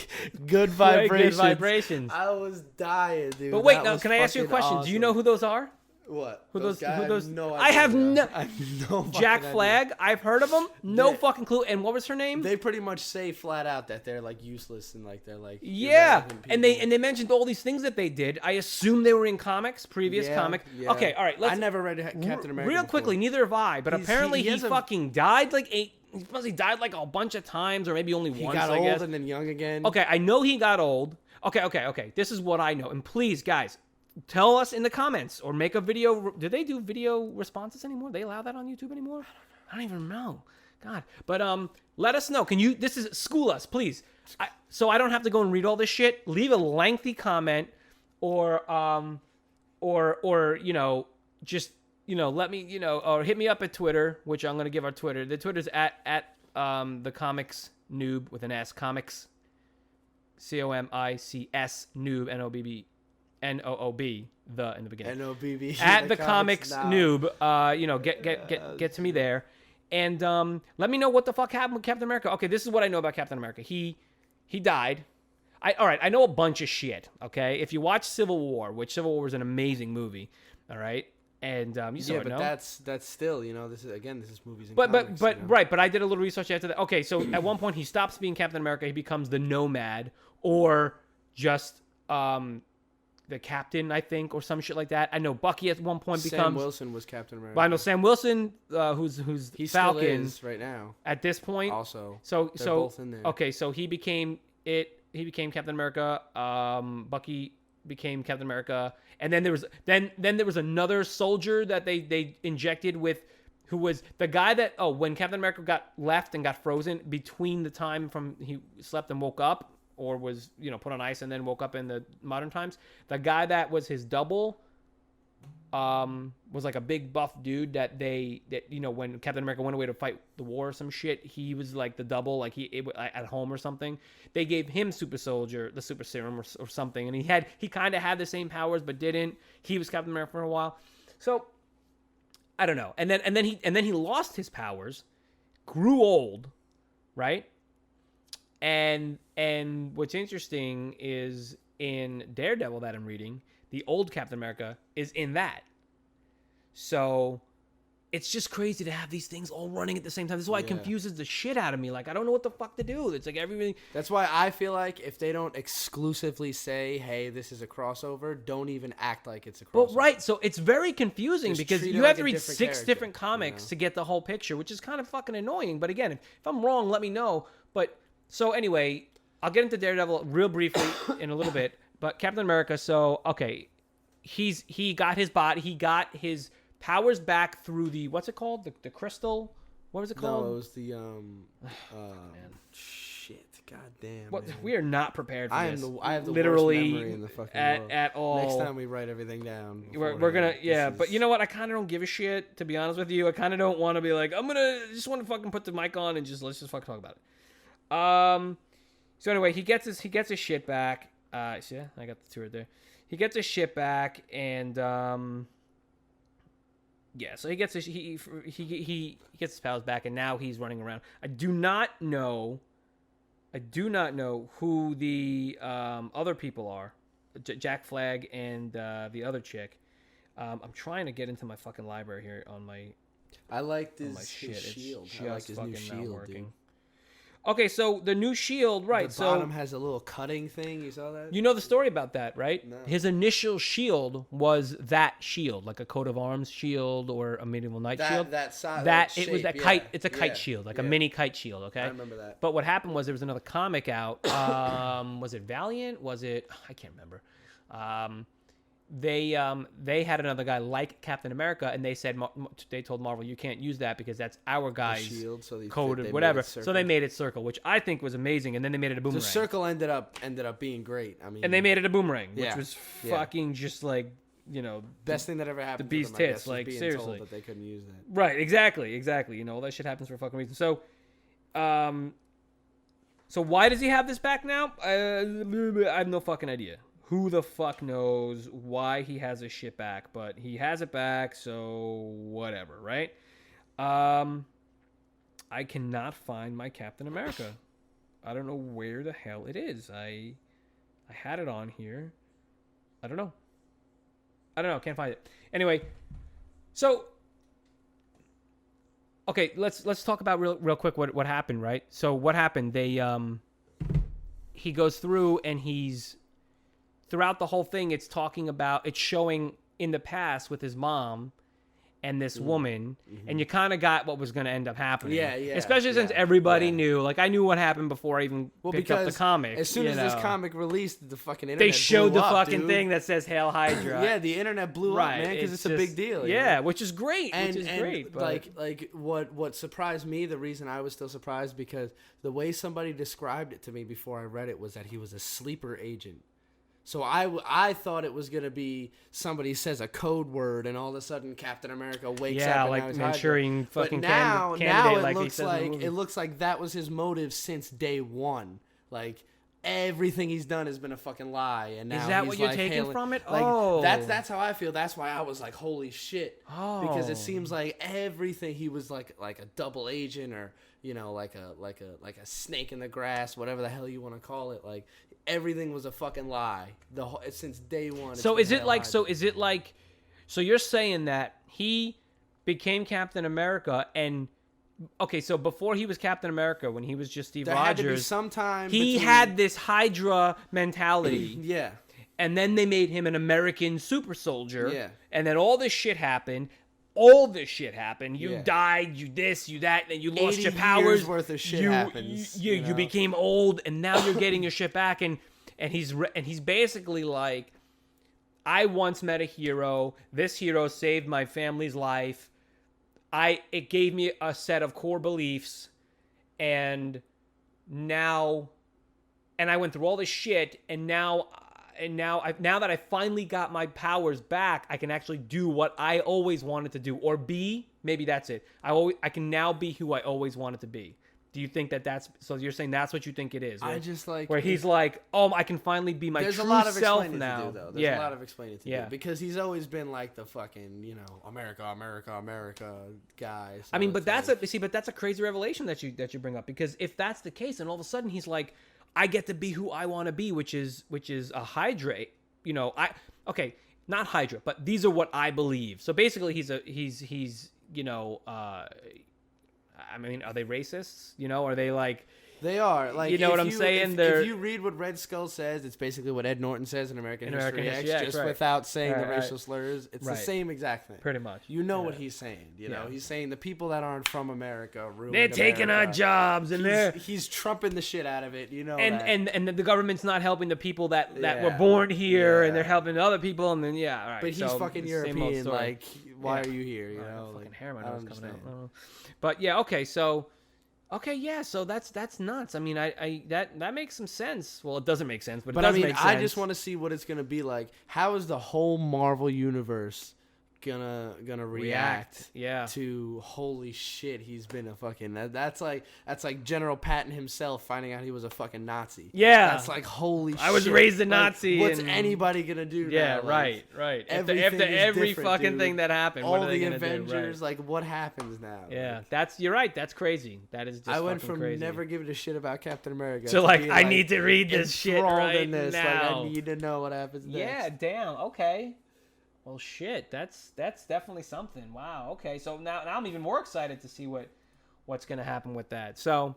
Good Vibrations." Good Vibrations. I was dying, dude. But wait, now can I ask you a question? Awesome. Do you know who those are? What? Who those? No idea. I have no Jack idea. Flag. I've heard of them. No fucking clue. And what was her name? They pretty much say flat out that they're like useless and like they're like and they mentioned all these things that they did. I assume they were in previous comic. Yeah. Okay, all right. I never read Captain America. Real quickly, neither have I. But apparently he fucking died like He died like a bunch of times, or maybe only once. He got old and then young again. Okay, I know he got old. Okay. This is what I know. And please, guys. Tell us in the comments or make a video. Do they do video responses anymore? They allow that on YouTube anymore? I don't even know. God. But let us know. School us, please. So I don't have to go and read all this shit. Leave a lengthy comment or just let me, or hit me up at Twitter, which I'm going to give our Twitter. The Twitter's at the comics noob with an S, comics COMICS noob NOOB, the in the beginning. NOBB. At the comics noob, get to me there, and let me know what the fuck happened with Captain America. Okay, this is what I know about Captain America. He died. I know a bunch of shit. Okay, if you watch Civil War, which Civil War is an amazing movie, all right, and you saw it, but no? that's still, this is movies and comics. But I did a little research after that. Okay, so at one point he stops being Captain America. He becomes the Nomad, or just the Captain, I think, or some shit like that. I know Bucky at one point becomes. Sam Wilson was Captain America. But I know Sam Wilson, who's he Falcon still is right now. At this point, also. So both in there. Okay, so he became it. He became Captain America. Bucky became Captain America, and then there was another soldier that they injected with, who was the guy that when Captain America got left and got frozen between the time from he slept and woke up, or was put on ice and then woke up in the modern times. The guy that was his double was like a big buff dude that when Captain America went away to fight the war or some shit, he was like the double, like at home or something. They gave him super soldier, the super serum or something, and he kind of had the same powers but didn't. He was Captain America for a while. So I don't know. And then he lost his powers, grew old, right? And what's interesting is in Daredevil that I'm reading, the old Captain America is in that. So it's just crazy to have these things all running at the same time. This is why it confuses the shit out of me. Like, I don't know what the fuck to do. It's like everything. That's why I feel like if they don't exclusively say, hey, this is a crossover, don't even act like it's a crossover. Well, right. So it's very confusing because you have to read 6 different comics to get the whole picture, which is kind of fucking annoying. But again, if I'm wrong, let me know. But so anyway, I'll get into Daredevil real briefly in a little bit. But Captain America, so, okay, he got his body, he got his powers back through the, what's it called? The crystal? What was it called? No, it was the, shit, goddamn, what, man. we are not prepared for this. I have the literally worst memory in the fucking world. At all. Next time we write everything down. We're gonna, but you know what? I kind of don't give a shit, to be honest with you. I kind of don't want to be like, just want to fucking put the mic on and let's just fucking talk about it. So anyway, he gets his shit back. See, I got the two right there. He gets his shit back, and so he gets he gets his powers back, and now he's running around. I do not know who the other people are, Jack Flag and the other chick. I'm trying to get into my fucking library here on my. I like his shield. I like his new shield, dude. Okay, so the new shield, right? The bottom has a little cutting thing. You saw that? You know the story about that, right? No. His initial shield was that shield, like a coat of arms shield or a medieval knight shield. It was that kite. It's a kite shield, like a mini kite shield. Okay. I remember that. But what happened was there was another comic out. Was it Valiant? Was it? I can't remember. They had another guy like Captain America, and they told Marvel, you can't use that because that's our guy's shield, so coded whatever. So they made it circle, which I think was amazing, and then they made it a boomerang. The circle ended up being great. I mean, and they made it a boomerang, which was fucking just like, best thing that ever happened. The bee's to them, tits, like being seriously, told that they couldn't use that. Right? Exactly. All that shit happens for a fucking reason. So, so why does he have this back now? I have no fucking idea. Who the fuck knows why he has his shit back, but he has it back, so whatever, right? I cannot find my Captain America. I don't know where the hell it is. I had it on here. I don't know. Can't find it. Anyway, so okay, let's talk about real quick what happened, right? So what happened? He goes through and throughout the whole thing, it's showing in the past with his mom and this woman, and you kind of got what was going to end up happening. Yeah. Especially since everybody knew. Like, I knew what happened before I even picked up the comic. As soon as this comic released, the fucking internet they showed blew the up, fucking dude. thing that says Hail Hydra. Yeah, the internet blew up, man, because it's a big deal. Yeah, which is great. But like what surprised me, the reason I was still surprised, because the way somebody described it to me before I read it was that he was a sleeper agent. So I thought it was gonna be somebody says a code word and all of a sudden Captain America wakes up. Yeah, like Manchurian fucking candidate. Now it looks like that was his motive since day one. Like everything he's done has been a fucking lie. And now is that what you're taking from it? Like, that's how I feel. That's why I was like, holy shit. Because it seems like everything he was like a double agent or like a snake in the grass, whatever the hell you want to call it. Like everything was a fucking lie. Since day one. So you're saying that he became Captain America and okay, so before he was Captain America, when he was just Steve Rogers, had to be sometime he had this Hydra mentality. Yeah. And then they made him an American super soldier. Yeah. And then all this shit happened. You died, you this, you that, and you lost your powers. 80 years worth of shit happens. You became old, and now you're getting your shit back. And he's basically like, I once met a hero. This hero saved my family's life. It gave me a set of core beliefs, and I went through all this shit, and now that I finally got my powers back, I can actually do what I always wanted to do, or be. Maybe that's it. I can now be who I always wanted to be. Do you think that's so? You're saying that's what you think it is? Right? I just like where he's like, oh, I can finally be my true self now. There's a lot of explaining to do, though. There's a lot of explaining to do because he's always been like the fucking America guy. So I mean, but that's a crazy revelation that you bring up, because if that's the case, and all of a sudden he's like, I get to be who I want to be, which is a Hydra. Not Hydra, but these are what I believe. So basically, he's I mean, are they racists? Are they like... They are. Like, you know what I'm saying? If you read what Red Skull says, it's basically what Ed Norton says in American History X, without saying the racial slurs. It's the same exact thing. Pretty much. You know what he's saying. You know, he's saying the people that aren't from America ruined They're taking our jobs, and he's trumping the shit out of it. You know, and the government's not helping the people that were born here, and they're helping other people, and then right. But he's fucking European. Like, why are you here? You know, fucking hair my nose coming out. But yeah, okay, so. Okay, yeah, so that's nuts. I mean, that makes some sense. Well, it doesn't make sense, but it does make sense. I just want to see what it's gonna be like. How is the whole Marvel universe gonna react to holy shit, he's been a fucking that's like General Patton himself finding out he was a fucking Nazi. Yeah, that's like holy shit. I was raised a Nazi. What's anybody gonna do? Yeah, now? Right. After every fucking thing that happened, all what are they the gonna Avengers, do? like what happens now? Yeah, you're right. That's crazy. That is just I went from crazy. never giving a shit about Captain America to like I need to read this shit right now. Like, I need to know what happens next. Yeah, damn. Okay. Well, shit, that's definitely something. Wow. Okay, so now I'm even more excited to see what's gonna happen with that. So,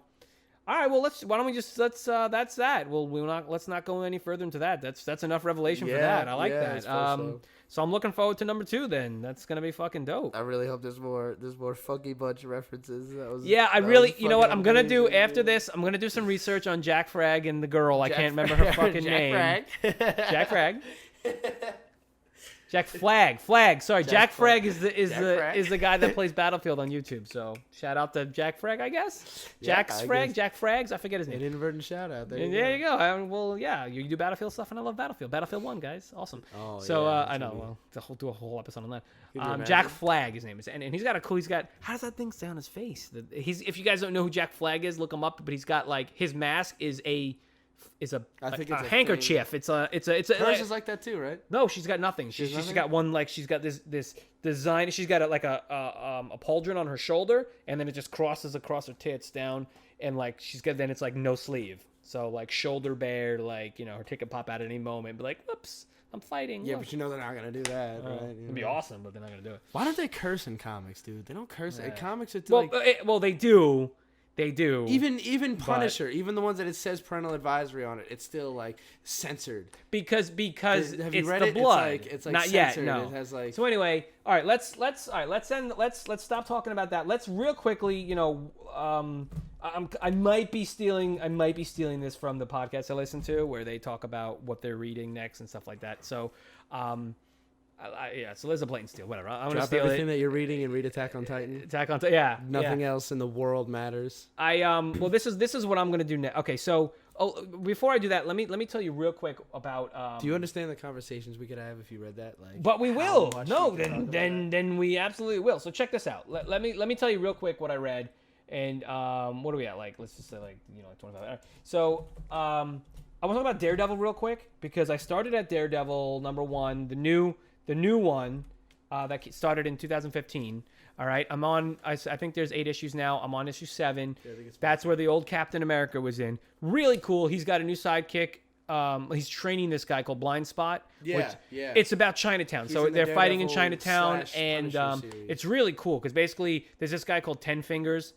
all right. Well, that's that. Well, let's not go any further into that. That's enough revelation for that. I like that. So I'm looking forward to number 2. Then that's gonna be fucking dope. I really hope there's more Funky Bunch references. You know what I'm gonna do after this? I'm gonna do some research on Jack Frag and the girl. I can't remember her fucking name. Jack Frag. Jack Flag. Sorry, Jack Frag is the guy that plays Battlefield on YouTube. So shout out to Jack Frag, I guess. Jack Frags. I forget his name. An inadvertent shout out. There you go. You do Battlefield stuff, and I love Battlefield. Battlefield 1, guys, awesome. Oh, so I know. Well, do a whole episode on that. Jack Flag, his name is, and he's got how does that thing stay on his face? If you guys don't know who Jack Flag is, look him up. But he's got like his mask is a handkerchief. Thing. It's a hers is like that too, right? No, she's got nothing. She's got one, like she's got this design. She's got a pauldron on her shoulder, and then it just crosses across her tits down, and like then it's like no sleeve. So like shoulder bare, like her tit could pop out at any moment. But like, whoops, I'm fighting. Yeah, but they're not gonna do that, right? It'd be awesome, but they're not gonna do it. Why don't they curse in comics, dude? They don't curse. Yeah. Comics are well, they do. They do. Even Punisher, even the ones that it says parental advisory on it, it's still like censored. Because have you it's read the it? Blood. It's like not censored. Yet. No. It has like. So anyway, all right. Let's stop talking about that. Let's real quickly. I might be stealing this from the podcast I listen to, where they talk about what they're reading next and stuff like that. So, so there's a blatant steal. Whatever. I'm gonna steal everything that you're reading and read Attack on Titan. Yeah. Nothing else in the world matters. Well, this is what I'm gonna do next. Okay, so before I do that, let me tell you real quick about. Do you understand the conversations we could have if you read that? Like, but we will. No, then we absolutely will. So check this out. Let me tell you real quick what I read, and what are we at? Like, let's just say like 25. Right. So I want to talk about Daredevil real quick, because I started at Daredevil #1, the new one that started in 2015. All right, I'm on. I think there's 8 issues now. I'm on issue 7. Yeah, that's where the old Captain America was in. Really cool. He's got a new sidekick. He's training this guy called Blind Spot. Yeah. It's about Chinatown. So they're fighting in Chinatown, and it's really cool because basically there's this guy called 10 Fingers.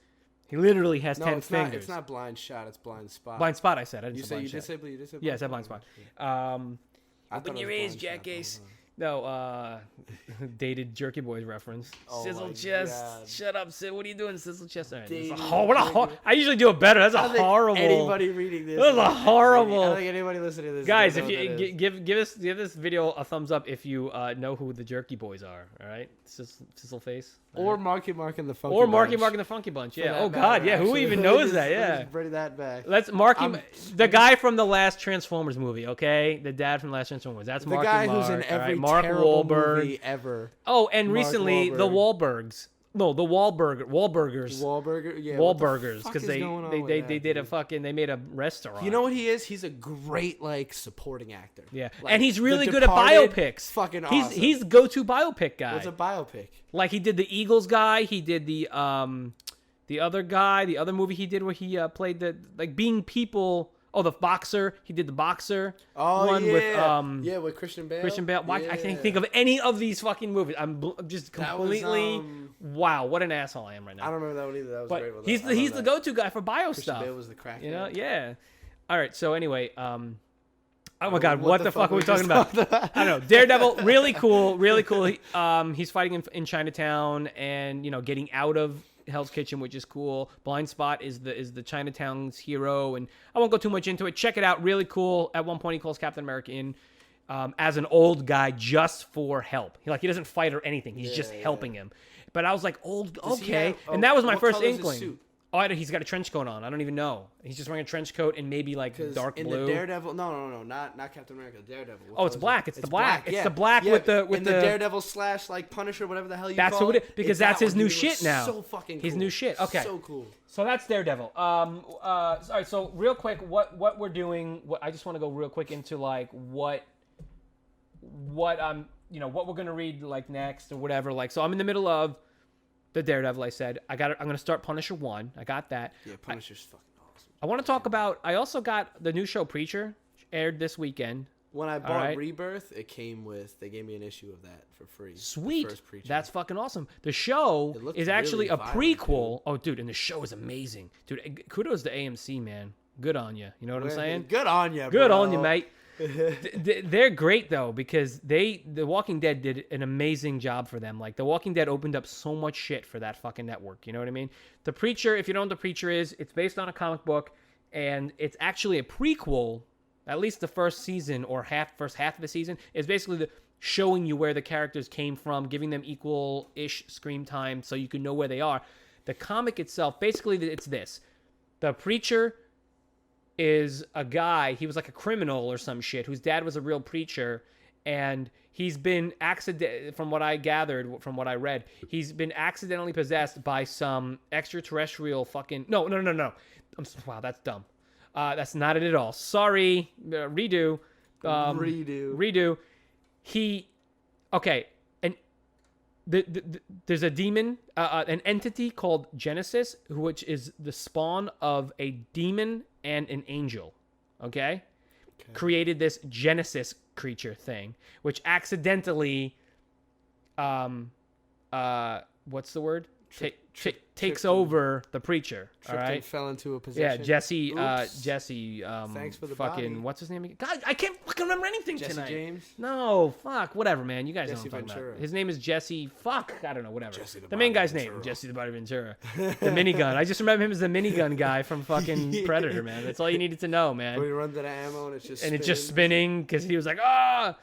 He literally has 10 fingers. It's not Blind Shot. It's Blind Spot. Blind Spot. I said. I didn't say Blind Shot. You did say Yeah, I said Blind Spot. Open your ears, jackass. No, dated Jerky Boys reference. Sizzle chest. God. Shut up, Sid. What are you doing, Sizzle chest? Right, I usually do it better. That's a horrible. Anybody reading this? That's a horrible. I don't think anybody listening to this. Guys, if you give this video a thumbs up if you know who the Jerky Boys are. All right, Sizzle face. Or Marky Mark and the Funky Bunch. Or Marky Mark and the Funky Bunch. Yeah. Oh God. Yeah. Who even knows that? Yeah. Bring that back. Let's Marky, the guy from the last Transformers movie. Okay, the dad from the last Transformers. That's Marky Mark. The guy who's in every Mark terrible Wahlberg movie ever. Oh, and recently the Wahlbergs. No, the Wahlburgers. Yeah. Wahlburgers, because they did a fucking, they made a restaurant. You know what he is? He's a great like supporting actor. Yeah, like, and he's really The good at Departed, biopics. Fucking awesome. He's the go-to biopic guy. What's a biopic? Like he did the Eagles guy. He did the other guy. The other movie he did where he played the like being people. Oh, the boxer. He did the boxer. Oh, one yeah. with with Christian Bale. Christian Bale. Why Yeah. I can't think of any of these fucking movies. I'm just completely wow. What an asshole I am right now. I don't remember that one either. That was But great. he's the go-to guy for bio Christian stuff. Bale was the crack. You know, yeah. All right. So anyway, oh my God, what the fuck are we talking about? I don't know. Daredevil, really cool, really cool. He's fighting in Chinatown and getting out of Hell's Kitchen, which is cool. Blind Spot is the Chinatown's hero, and I won't go too much into it. Check it out, really cool. At one point, he calls Captain America in as an old guy just for help. He doesn't fight or anything. He's just helping him. But I was like, okay, and that was my first inkling. Oh, he's got a trench coat on. I don't even know. He's just wearing a trench coat and maybe like dark blue. In the Daredevil, no, not Captain America. Daredevil. It's black. It's the black. It's yeah. the black with the Daredevil / like Punisher, whatever the hell you call it. That's what it is, because that's his new shit now. So fucking cool. His new shit. Okay. So cool. So that's Daredevil. All right. So real quick, what we're doing? I just want to go real quick into like what I'm what we're gonna read like next or whatever. Like, so I'm in the middle of the Daredevil. I said I'm gonna start Punisher 1. I got that. Yeah, Punisher's fucking awesome. I want to talk about. I also got the new show Preacher, aired this weekend. When I bought Rebirth, they gave me an issue of that for free. Sweet. First Preacher. That's fucking awesome. The show is actually really a violent, prequel. dude. Oh, dude, and the show is amazing. Dude, kudos to AMC, man. Good on you. You know what I'm saying? Good on you, bro. Good on you, mate. They're great though, because The Walking Dead did an amazing job for them. Like, The Walking Dead opened up so much shit for that fucking network. You know what I mean? The Preacher, if you don't know what The Preacher is, it's based on a comic book, and it's actually a prequel. At least the first season or first half of the season is basically showing you where the characters came from, giving them equal-ish screen time so you can know where they are. The comic itself, basically, it's this: the Preacher is a guy, he was like a criminal or some shit, whose dad was a real preacher, and he's been from what I gathered, from what I read, he's been accidentally possessed by some extraterrestrial fucking... No. Wow, that's dumb. That's not it at all. Sorry. Redo. Okay, and there's a demon, an entity called Genesis, which is the spawn of a demon and an angel. Okay? Created this Genesis creature thing, which accidentally, what's the word? Takes over the Preacher. All right, fell into a possession. Yeah, Jesse. Thanks for the fucking body. What's his name again? God, I can't fucking remember anything Jesse tonight. James. No, fuck, whatever, man. You guys know Jesse what I'm talking Ventura. about. His name is Jesse. Fuck, I don't know, whatever. Jesse the main guy's Ventura. name, Jesse the Body Ventura. The minigun. I just remember him as the minigun guy from fucking Predator, man. That's all you needed to know, man. Where he runs out of ammo and it's just spinning because he was like, ah.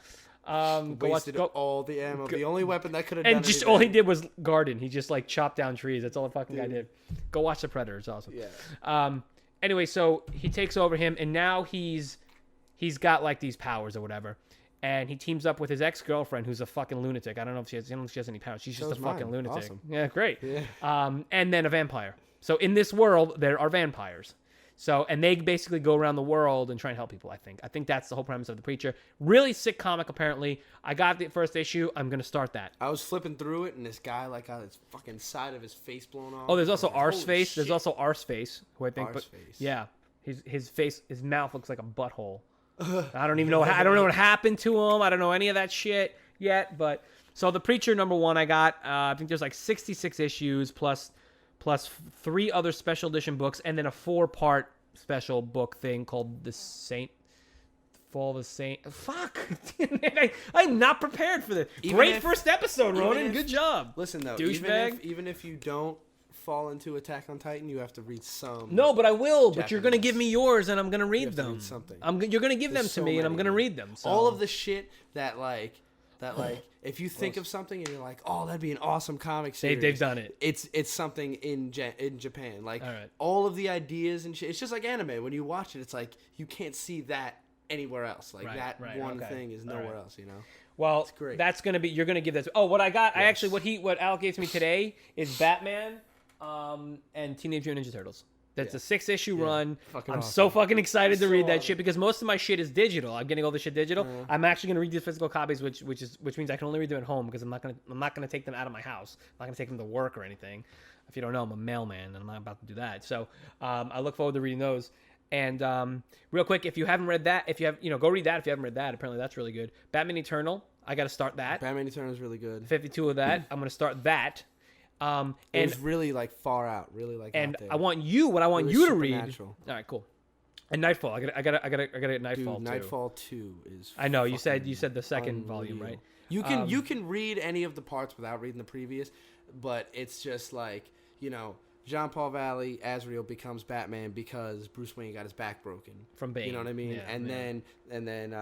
Wasted all the ammo. The only weapon that could have done done just all he did was garden. He just like chopped down trees. That's all the fucking guy did. Go watch The Predator. It's awesome. Yeah. Anyway, so he takes over him, and now he's got like these powers or whatever, and he teams up with his ex-girlfriend, who's a fucking lunatic. I don't know if she has any powers. She's just a fucking lunatic. Awesome. Yeah, great. Yeah. And then a vampire. So in this world, there are vampires. So, and they basically go around the world and try and help people, I think that's the whole premise of The Preacher. Really sick comic, apparently. I got the first issue. I'm going to start that. I was flipping through it, and this guy, like, got his fucking side of his face blown off. Oh, there's also Arseface. Shit. There's also Arseface, who I think... Arseface. Yeah. His face, his mouth looks like a butthole. I don't even know. I don't know what happened to him. I don't know any of that shit yet, but... So, The Preacher, #1, I got... I think there's like 66 issues, plus 3 other special edition books, and then a 4-part special book thing called The Fall of the Saint. Fuck! I'm not prepared for this. Great first episode, Ronan. Good job. Listen, though, douchebag. even if you don't fall into Attack on Titan, you have to read some. No, but I will. Japanese. But you're going to give me yours, and I'm going to read them. Read something. You're going to give them to me, and I'm going to read them. So. All of the shit that if you think of something and you're like, oh, that'd be an awesome comic series. They've done it. It's something in Japan. Like, right. all of the ideas and shit. It's just like anime. When you watch it, it's like you can't see that anywhere else. Like, one thing is nowhere else, you know? Well, great. that's gonna be. You're gonna give that. Oh, what I got. Yes. What Alec gave to me today is Batman, and Teenage Mutant Ninja Turtles. That's a 6-issue run. I'm so fucking excited to read that shit because most of my shit is digital. I'm getting all this shit digital. I'm actually gonna read these physical copies, which means I can only read them at home because I'm not gonna take them out of my house. I'm not gonna take them to work or anything. If you don't know, I'm a mailman and I'm not about to do that. So I look forward to reading those. And real quick, if you haven't read that, go read that. If you haven't read that, apparently that's really good. Batman Eternal, I got to start that. Batman Eternal is really good. 52 of that. I'm gonna start that. And it's really like far out, really like. And out there. I want you to read. All right, cool. And Nightfall, I got Nightfall. Dude, too. Nightfall 2 is. I know you said the second volume, right? You can read any of the parts without reading the previous, but it's just like Jean Paul Valley, Azrael becomes Batman because Bruce Wayne got his back broken from Bane. You know what I mean? Yeah, and then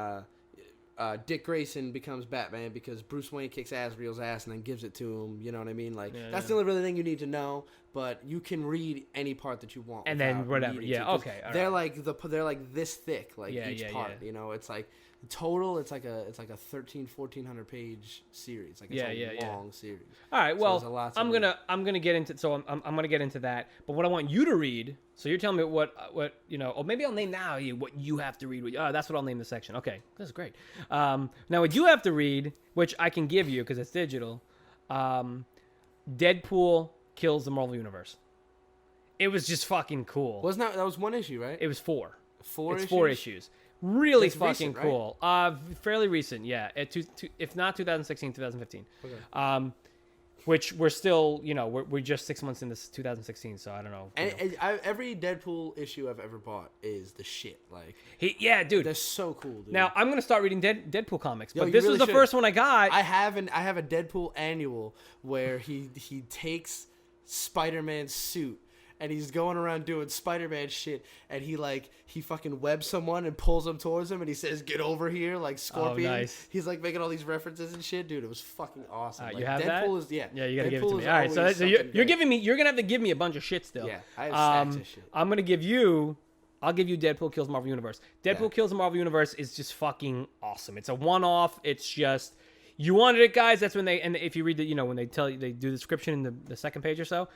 Dick Grayson becomes Batman because Bruce Wayne kicks Azrael's ass and then gives it to him. You know what I mean? Like that's the only really thing you need to know. But you can read any part that you want. And then whatever. Yeah. Okay. They're like this thick. Like each part. Yeah. It's like total. It's like a 1,400 page series. Like it's a long series. All right. Well, I'm gonna get into. So I'm gonna get into that. But what I want you to read. So you're telling me what or maybe I'll name now what you have to read. That's what I'll name the section. Okay, this is great. Now what you have to read, which I can give you because it's digital. Deadpool kills the Marvel Universe. It was just fucking cool. Wasn't that was one issue, right? It was 4. It's 4 issues. Really fucking recent, cool. Right? Fairly recent, yeah. If not 2016, 2015. Okay. Which we're still, we're just 6 months into 2016, so I don't know. And every Deadpool issue I've ever bought is the shit. Like, dude, they're so cool, dude. Now I'm gonna start reading Deadpool comics, but this was the first one I got. I have a Deadpool annual where he takes Spider-Man's suit. And he's going around doing Spider-Man shit, and he fucking webs someone and pulls him towards him, and he says, "Get over here," like Scorpion. Oh, nice. He's like making all these references and shit, dude. It was fucking awesome. You have Deadpool that? Yeah, you gotta Deadpool give it to me. All right, so you're giving me. You're gonna have to give me a bunch of shit still. Yeah, I have stacks of shit. I'm gonna give you. I'll give you Deadpool Kills Marvel Universe. Deadpool Kills the Marvel Universe is just fucking awesome. It's a one-off. It's just you wanted it, guys. That's when and if you read the when they tell you they do the description in the second page or so.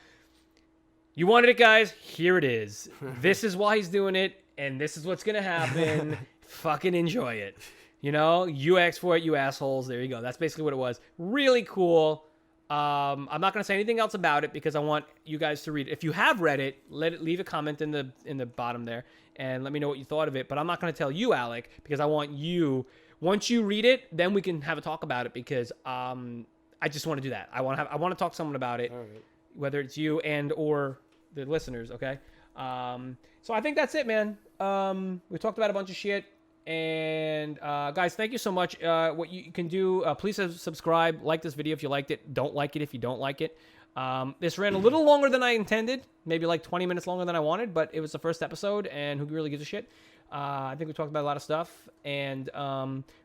You wanted it, guys. Here it is. This is why he's doing it, and this is what's gonna happen. Fucking enjoy it. You asked for it, you assholes. There you go. That's basically what it was. Really cool. I'm not gonna say anything else about it because I want you guys to read it. If you have read it, leave a comment in the bottom there and let me know what you thought of it. But I'm not gonna tell you, Alec, because I want you. Once you read it, then we can have a talk about it because I just want to do that. I want to talk to someone about it. All right. Whether it's you or the listeners, okay? So I think that's it, man. We talked about a bunch of shit. And guys, thank you so much. What you can do, please subscribe, like this video if you liked it. Don't like it if you don't like it. This ran a little longer than I intended. Maybe like 20 minutes longer than I wanted, but it was the first episode, and who really gives a shit? I think we talked about a lot of stuff. And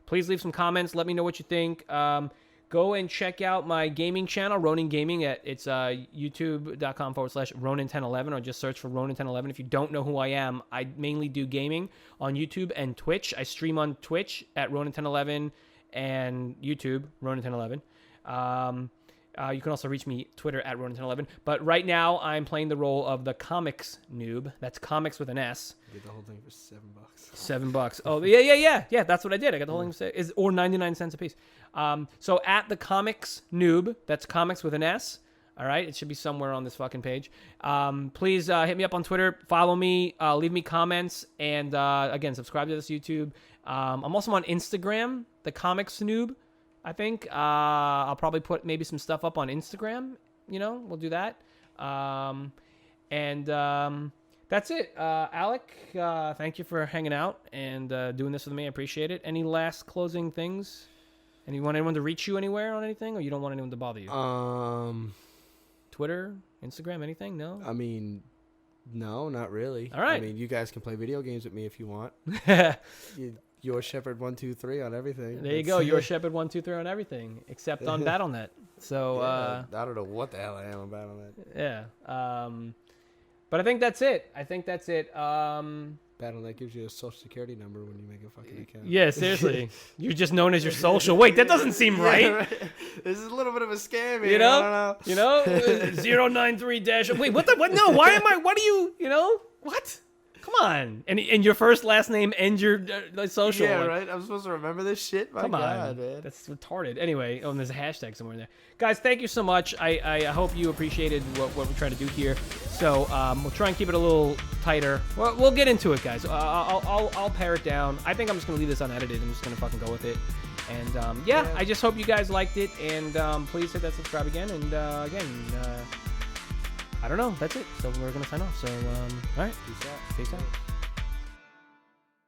please leave some comments. Let me know what you think. Go and check out my gaming channel, Ronin Gaming. It's youtube.com/Ronin1011, or just search for Ronin1011. If you don't know who I am, I mainly do gaming on YouTube and Twitch. I stream on Twitch at Ronin1011 and YouTube, Ronin1011. You can also reach me Twitter at Ronin1011. But right now, I'm playing the role of the comics noob. That's comics with an S. You get the whole thing for $7. $7. Oh, yeah. That's what I did. I got the whole thing or 99 cents a piece. So at the comics noob, that's comics with an S. All right, it should be somewhere on this fucking page. Please hit me up on Twitter, follow me, leave me comments, and again, subscribe to this YouTube. I'm also on Instagram, the comics noob. I think I'll probably put maybe some stuff up on Instagram. We'll do that. And that's it. Alec, thank you for hanging out and doing this with me. I appreciate it. Any last closing things? And you want anyone to reach you anywhere on anything, or you don't want anyone to bother you? Twitter, Instagram, anything? No? I mean, no, not really. All right. I mean, you guys can play video games with me if you want. Your Shepherd 123 on everything. There you go. Your Shepherd 123 on everything, except on Battle.net. So I don't know what the hell I am on Battle.net. Yeah. But I think that's it. Battle.net gives you a social security number when you make a fucking account. Yeah, seriously. You're just known as your social. Wait, that doesn't seem right. Yeah, right. This is a little bit of a scam here. You know? I don't know. 093 dash. Wait, what? No, why am I? What do you? What? Come on. And your first, last name, and your social. Yeah, right. I'm supposed to remember this shit. My God, man. That's retarded. Anyway, and there's a hashtag somewhere in there. Guys, thank you so much. I hope you appreciated what we're trying to do here. So we'll try and keep it a little tighter. We'll get into it, guys. I'll pare it down. I think I'm just gonna leave this unedited. I'm just gonna fucking go with it. And yeah, I just hope you guys liked it. And please hit that subscribe again. And again. I don't know. That's it. So we're going to sign off. So, all right. Peace out.